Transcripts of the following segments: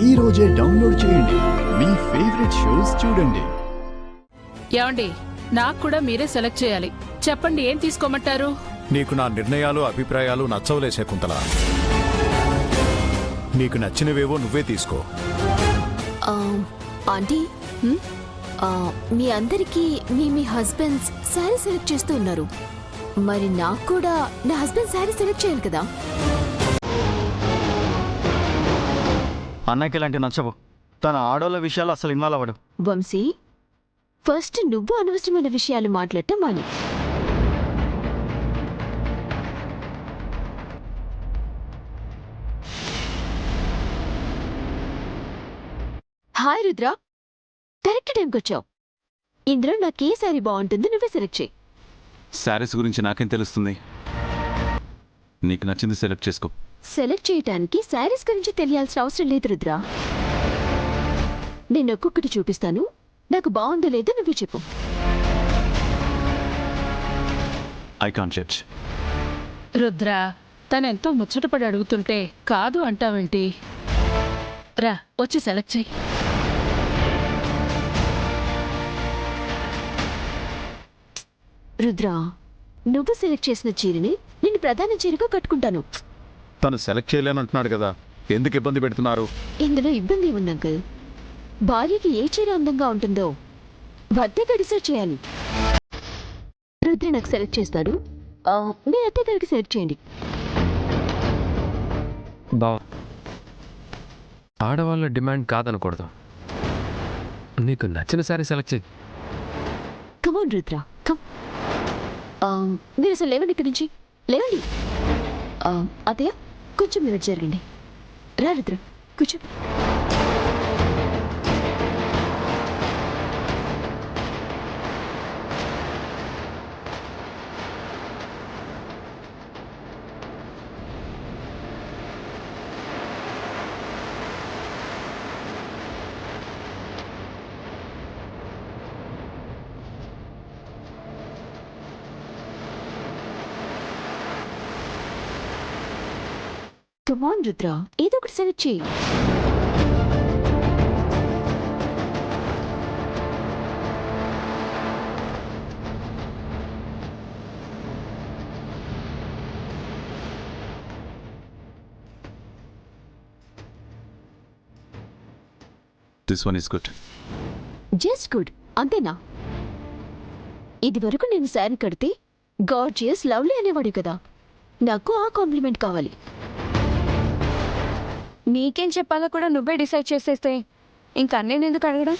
ఈ రోజే డౌన్లోడ్ చేయండి. మీ ఫేవరెట్ షోస్ చూడండి. ఏమండి, నాకు కూడా మీరే సెలెక్ట్ చేయాలి. చెప్పండి, ఏం తీసుకోమంటారు? నీకు నా నిర్ణయాలు అభిప్రాయాలు నచ్చవలే శకుంతల. నీకు నచ్చినవేవో నువ్వే తీసుకో. ఆంటీ, మీ అందరికీ మీ హస్బెండ్స్ శారీ సెలెక్ట్ చేస్తూ ఉన్నారు. మరి నాకు కూడా నా హస్బెండ్ శారీ సెలెక్ట్ చేయాలి కదా. అన్నకి ఇలాంటి నచ్చవు. తన ఆడోళ్ళ విషయాలు అసలు ఇన్వాల్వ్ అవ్వడు. వంశీ, ఫస్ట్ నువ్వు అనవసరమైన విషయాలు మాట్లాడటం మాని. హాయ్ రుద్ర, కరెక్ట్ టైంకి వచ్చావు. ఇందులో నాకు ఏ శారీ బాగుంటుందో నువ్వే సెలెక్ట్ చేయి. శారీస్ గురించి నాకేం తెలుస్తుంది? నీకు నచ్చింది సెలెక్ట్ చేసుకో. సెలెక్ట్ చేయటానికి శారీస్ గురించి తెలియాల్సిన అవసరం లేదు రుద్ర. నేను ఒక్కొక్కటి చూపిస్తాను, నాకు బాగుందో లేదో నువ్వే చెప్పు. I can't judge. రుద్ర, తనెంతో ముచ్చటపడి అడుగుతుంటే కాదు అంటావేంటి? రా, వచ్చి సెలెక్ట్ చెయ్యి. రుద్ర, నువ్వు సెలెక్ట్ చేసిన చీరని నేను ప్రధాన చీరగా కట్టుకుంటాను. తను సెలెక్ట్ చేయలేనంటున్నాడు కదా, ఎందుకు ఇబ్బంది పెడుతున్నారు? ఇందులో ఇబ్బంది ఉంది అంకుల్. భార్యకి ఏ చీర అందంగా ఉంటుందో భర్తగా డిసైడ్ చేయాలి. రుద్ర నాకు సెలెక్ట్ చేస్తాడు, మీ అత్తయ్య గారికి సెలెక్ట్ చేయండి. బావా, ఆడవాళ్ళ డిమాండ్ కాదనకూడదు. నీకు నచ్చిన శారీ సెలెక్ట్ చేయి. కమాన్ రుద్ర, కమ్. మీరు అసలు లేవండి ఇక్కడి నుంచి, లేవండి. అత్తయ్య, కొంచెం మీరు జరగండి. రా రుద్ర, కూర్చో. కమాన్ రుద్ర, ఏదో ఒకటి సెలెక్ట్ చేయి. This one is good. Just good, అంతేనా? ఇది వరకు నేను శారీ కడితే గార్జియస్, లవ్లీ అనేవాడు కదా. నాకు ఆ కాంప్లిమెంట్ కావాలి. నీకేం చెప్పాలో కూడా నువ్వే డిసైడ్ చేసేస్తే ఇంకా నేను ఎందుకు అడగడం?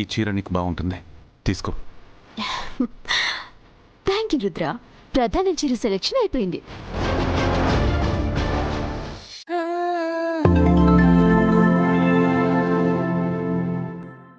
ఈ చీర నీకు బాగుంటుంది, తీసుకో. థ్యాంక్ యూ రుద్ర, ప్రధాన చీర సెలెక్షన్ అయిపోయింది.